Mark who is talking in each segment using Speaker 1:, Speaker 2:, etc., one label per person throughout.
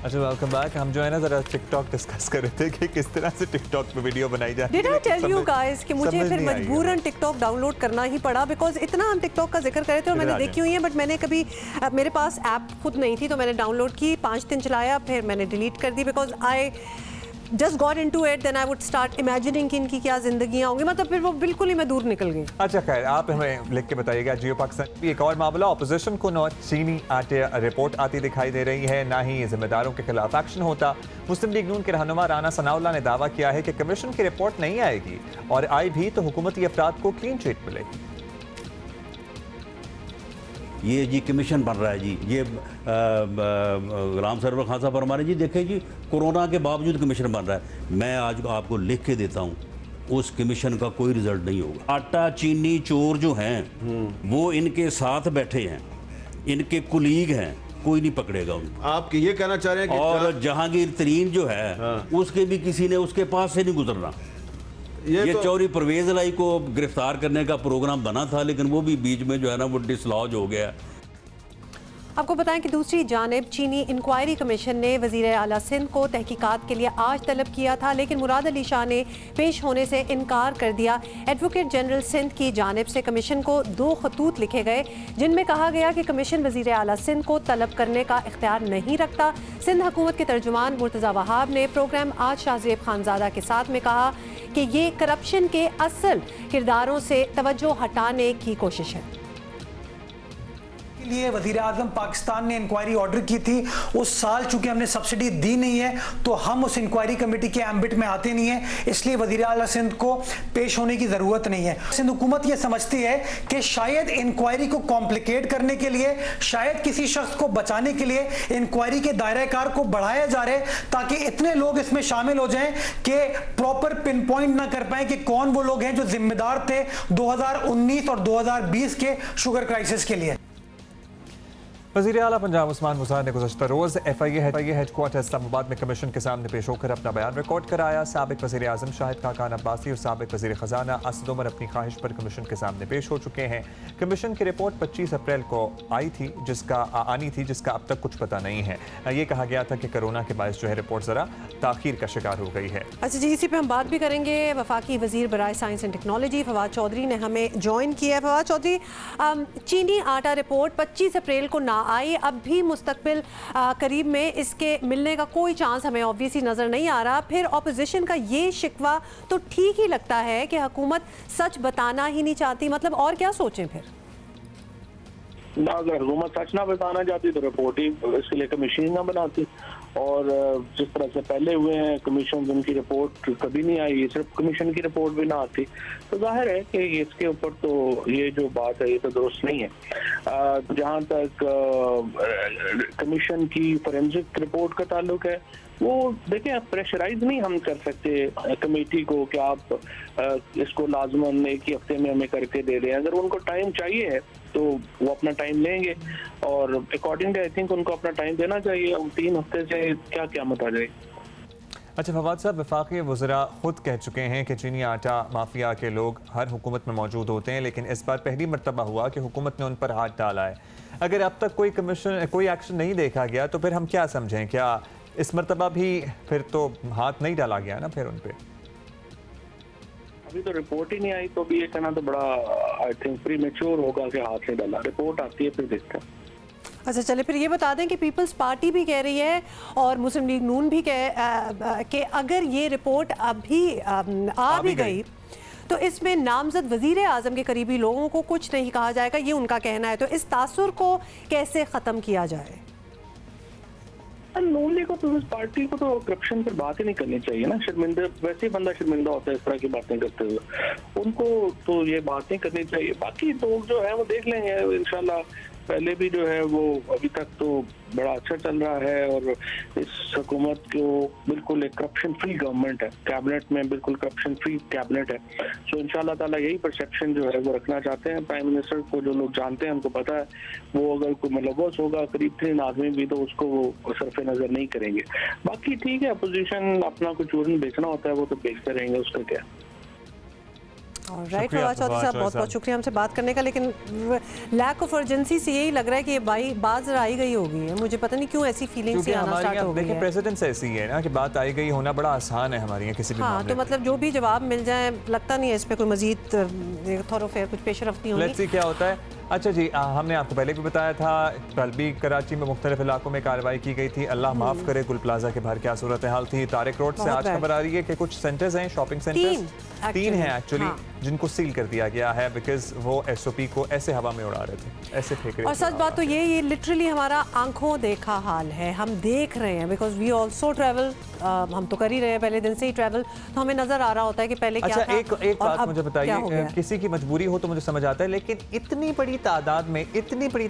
Speaker 1: अच्छा, welcome back. हम जो है ना जरा टिकटॉक डिस्कस कर रहे थे कि किस तरह से टिकटॉक पे वीडियो बनाई जाए।
Speaker 2: Did I tell you guys कि मुझे फिर मजबूरन टिकटॉक डाउनलोड करना ही पड़ा, बिकॉज इतना हम टिकटॉक का जिक्र कर रहे थे और मैंने देखी हुई है, बट मैंने कभी मेरे पास ऐप खुद नहीं थी तो मैंने डाउनलोड की, 5 दिन चलाया, फिर मैंने डिलीट कर दी because I just got into it, then I would start imagining कि इनकी क्या जिंदगियां होंगी, मतलब फिर वो बिल्कुल ही मैं दूर निकल गई।
Speaker 1: अच्छा खैर, आप हमें लिख के बताइएगा। जियो पाकिस्तान एक और मामला, अपोजिशन को न चीनी आटे रिपोर्ट आती दिखाई दे रही है, ना ही जिम्मेदारों के खिलाफ एक्शन होता। मुस्लिम लीग नून के रहनुमा राना सनाउल्लाह ने दावा किया है कि कमीशन की रिपोर्ट नहीं आएगी और आई भी तो हुकूमती अफराद को क्लीन चिट मिलेगी।
Speaker 3: ये जी कमीशन बन रहा है जी, ये गुलाम सरवर खान साहब फरमा रहे जी, देखें जी कोरोना के बावजूद कमीशन बन रहा है। मैं आज आपको लिख के देता हूँ, उस कमीशन का कोई रिजल्ट नहीं होगा। आटा चीनी चोर जो हैं वो इनके साथ बैठे हैं, इनके कुलीग हैं, कोई नहीं पकड़ेगा उनको।
Speaker 4: आप ये कहना चाह रहे हैं कि
Speaker 3: और जहांगीर तरीन जो है उसके भी किसी ने उसके पास से नहीं गुजरना। ये तो चौधरी परवेज लाई को गिरफ्तार करने का प्रोग्राम बना था, लेकिन वो भी बीच में जो है ना वो डिसलॉज हो गया।
Speaker 2: आपको बताएं कि दूसरी जानिब चीनी इंक्वायरी कमीशन ने वज़ीर आला सिंध को तहकीकात के लिए आज तलब किया था, लेकिन मुराद अली शाह ने पेश होने से इनकार कर दिया। एडवोकेट जनरल सिंध की जानिब से कमीशन को 2 खतूत लिखे गए जिनमें कहा गया कि कमीशन वज़ीर आला सिंध को तलब करने का इख्तियार नहीं रखता। सिंध हुकूमत के तर्जुमान मुर्तज़ा वहाब ने प्रोग्राम आज शाहजेब खानजादा के साथ में कहा कि ये करप्शन के असल किरदारों से तवज्जो हटाने की कोशिश है।
Speaker 5: लिए वज़ीर आज़म पाकिस्तान ने इंक्वायरी ऑर्डर की थी, उस साल चूंकि हमने सब्सिडी दी नहीं है तो हम उस इंक्वायरी कमेटी के एम्बिट में आते नहीं है, इसलिए वज़ीर आला सिंध को पेश होने की ज़रूरत नहीं है। सिंध हुकूमत ये समझती है कि शायद इंक्वायरी को कॉम्प्लिकेट करने के लिए, शायद किसी शख्स को बचाने के लिए इंक्वायरी के दायरे कार को बढ़ाया जा रहा है ताकि इतने लोग इसमें शामिल हो जाएं कि प्रॉपर पिन पॉइंट ना कर पाए कि कौन वो लोग हैं जो जिम्मेदार थे 2019 और 2020 के शुगर क्राइसिस के लिए।
Speaker 1: वज़ीर आला पंजाब उस्मान मुज़ाहिर ने गुज़श्ता रोज़ FIA हेडक्वार्टर इस्लामाबाद में कमीशन के सामने पेश होकर अपना बयान रिकॉर्ड कराया। साबिक वज़ीर आज़म शाहिद खाकान अब्बासी और साबिक वज़ीर ख़जाना असद उमर अपनी ख्वाहिश पर कमीशन के सामने पेश हो चुके हैं। कमीशन की रिपोर्ट 25 अप्रैल को आनी थी, जिसका अब तक कुछ पता नहीं है। ये कहा गया था कि कोरोना के बायस जो है रिपोर्ट ज़रा ताख़ीर का शिकार हो गई है।
Speaker 2: अच्छा जी, इसी पर हम बात भी करेंगे। वफाकी वज़ीर बराए science and technology Fawad Chaudhry ने हमें ज्वाइन किया है। फवाद चौधरी, चीनी आटा रिपोर्ट 25 अप्रैल को ना आई, अब भी मुस्तकबिल करीब में इसके मिलने का कोई चांस हमें ऑब्वियसली नज़र नहीं आ रहा। फिर ऑपोजिशन का ये शिकवा तो ठीक ही लगता है कि हुकूमत सच बताना ही नहीं चाहती, मतलब और क्या सोचें फिर?
Speaker 6: ना, अगर हुकूमत सच ना बताना चाहती तो रिपोर्ट ही इसके लिए कमीशन ना बनाती, और जिस तरह से पहले हुए हैं कमीशन जिनकी रिपोर्ट कभी नहीं आई, सिर्फ कमीशन की रिपोर्ट भी ना आती, तो जाहिर है कि इसके ऊपर तो ये जो बात है ये तो दुरुस्त नहीं है। जहाँ तक कमीशन की फोरेंसिक रिपोर्ट का ताल्लुक है, वो देखें, आप प्रेशराइज नहीं हम कर सकते कमेटी को कि आप इसको लाजमन एक ही हफ्ते में हमें करके दे दें। अगर उनको टाइम चाहिए है तो वो अपना टाइम लेंगे, और अकॉर्डिंगली आई थिंक उनको अपना टाइम देना चाहिए। 3 हफ्ते से क्या क़यामत आ जाएगी।
Speaker 1: अच्छा फवाद साहब, वफाकी वज़रा खुद कह चुके हैं कि चीनी आटा माफिया के लोग हर हुकूमत में मौजूद होते हैं, लेकिन इस बार पहली मरतबा हुआ कि हुकूमत ने उन पर हाथ डाला है। अगर अब तक कोई एक्शन नहीं देखा गया तो फिर हम क्या समझें? क्या इस मरतबा भी फिर तो हाथ नहीं डाला गया ना फिर उन पर?
Speaker 6: अभी तो रिपोर्ट ही नहीं आई, तो भी ये कहना तो बड़ा आई थिंक प्रीमेच्योर होगा कि हाथ नहीं डाला। रिपोर्ट आती है फिर देखते हैं।
Speaker 2: अच्छा चले, फिर ये बता दें कि पीपल्स पार्टी भी कह रही है और मुस्लिम लीग नून भी कि अगर ये रिपोर्ट अभी आ भी गई तो इसमें नामजद वज़ीर आज़म के करीबी लोगों को कुछ नहीं कहा जाएगा, ये उनका कहना है। तो इस तासुर को कैसे ख़त्म किया जाए?
Speaker 6: नून लीग को तो, पार्टी को तो करप्शन पर बात ही नहीं करनी चाहिए ना। शर्मिंदा, वैसे ही बंदा शर्मिंदा होता है इस तरह की बातें करते हुए, उनको तो ये बात नहीं करनी चाहिए। बाकी लोग जो है वो देख लेंगे इंशाल्लाह। पहले भी जो है वो अभी तक तो बड़ा अच्छा चल रहा है, और इस हुकूमत को बिल्कुल एक करप्शन फ्री गवर्नमेंट है, कैबिनेट में बिल्कुल करप्शन फ्री कैबिनेट है। सो इंशाल्लाह ताला यही परसेप्शन जो है वो रखना चाहते हैं। प्राइम मिनिस्टर को जो लोग जानते हैं उनको पता है, वो अगर कोई मुलव्वस होगा करीब 3 आदमी भी, तो उसको वो सरफे नजर नहीं करेंगे। बाकी ठीक है, अपोजिशन अपना कुछ चूरन बेचना होता है वो तो बेचते रहेंगे, उसका क्या।
Speaker 2: राइट फवाद चौधरी साहब, बहुत बहुत शुक्रिया हमसे बात करने का। लेकिन लैक ऑफ अर्जेंसी से यही लग रहा है कि ये बात जरा आई गई होगी है। मुझे पता नहीं क्यों ऐसी फीलिंग से आना स्टार्ट हो गई है।
Speaker 1: प्रेसिडेंस ऐसी है ना कि बात आई गई होना बड़ा आसान है हमारे यहाँ किसी भी
Speaker 2: हाँ, तो मतलब जो भी जवाब मिल जाए, लगता नहीं है इस पर कोई मजीद थॉरोफेयर कुछ पेशरफ्त नहीं होगी।
Speaker 1: लेट्स सी क्या होता है। अच्छा जी, हमने आपको पहले भी बताया था, कल भी कराची में मुख्तलिफ इलाकों में कार्रवाई की गई थी। अल्लाह माफ़ करे, गुल प्लाजा के बाहर क्या सूरत हाल थी। तारिक रोड से आज खबर आ रही है कि कुछ सेंटर्स हैं, शॉपिंग सेंटर्स 3 हैं एक्चुअली, जिनको सील कर दिया गया है बिकॉज वो SOP को ऐसे हवा में उड़ा रहे थे, ऐसे फेंक रहे थे।
Speaker 2: और सच बात तो ये लिटरली हमारा आंखों देखा हाल है। हम देख रहे हैं बिकॉज वी ऑल्सो ट्रैवल, हम तो कर ही रहे हैं पहले दिन से ही ट्रैवल, तो हमें नजर आ रहा होता है कि पहले क्या था।
Speaker 1: एक बात मुझे बताइए, किसी की मजबूरी हो तो मुझे समझ आता है, लेकिन इतनी बड़ी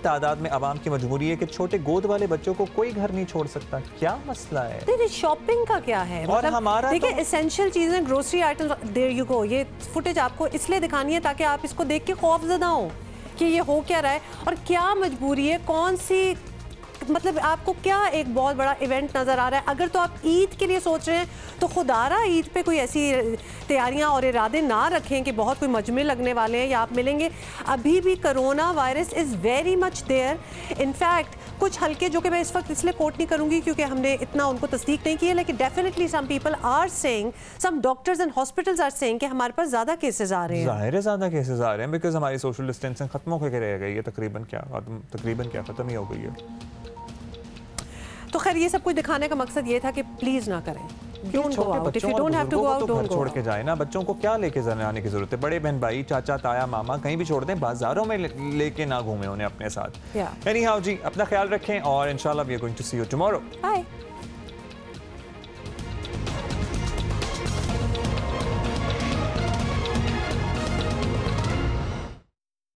Speaker 1: तादाद में आवाम की मजबूरी है कि छोटे गोद वाले बच्चों को कोई घर नहीं छोड़ सकता। क्या मसला है?
Speaker 2: देखिए शॉपिंग का क्या है,
Speaker 1: और हमारा
Speaker 2: देखिए एसेंशियल चीजें, grocery items, there you go. ये फुटेज आपको इसलिए दिखानी है ताकि आप इसको देख के खौफजदा हो कि ये हो क्या रहा है और क्या मजबूरी है, कौन सी, मतलब आपको क्या एक बहुत बड़ा इवेंट नज़र आ रहा है। अगर तो आप ईद के लिए सोच रहे हैं तो खुदारा ईद पे कोई ऐसी तैयारियां और इरादे ना रखें कि बहुत कोई मजमे लगने वाले हैं या आप मिलेंगे। अभी भी corona virus is very much there. In fact कुछ हल्के, जो कि मैं इस वक्त इसलिए कोट नहीं करूंगी क्योंकि हमने इतना उनको तस्दीक नहीं की है, लेकिन definitely some people are saying, some doctors and hospitals are saying कि हमारे पास ज़्यादा केसेस आ रहे हैं।
Speaker 1: ज़ाहिर है ज़्यादा केसेस आ रहे हैं बिकॉज हमारी सोशल डिस्टेंसिंग खत्म होकर रह गई है, तकरीबन क्या ख़त्म ही हो गई है।
Speaker 2: तो खैर ये सब कुछ दिखाने का मकसद ये था कि प्लीज ना करें,
Speaker 1: छोड़ के जाए ना। बच्चों को क्या लेके जाने की जरूरत है? बड़े बहन भाई, चाचा ताया मामा कहीं भी छोड़ दें, बाजारों में लेके ना घूमे उन्हें अपने साथ। एनीहाउ जी, अपना ख्याल रखें और इंशाल्लाह we are going to see you tomorrow.
Speaker 2: Bye.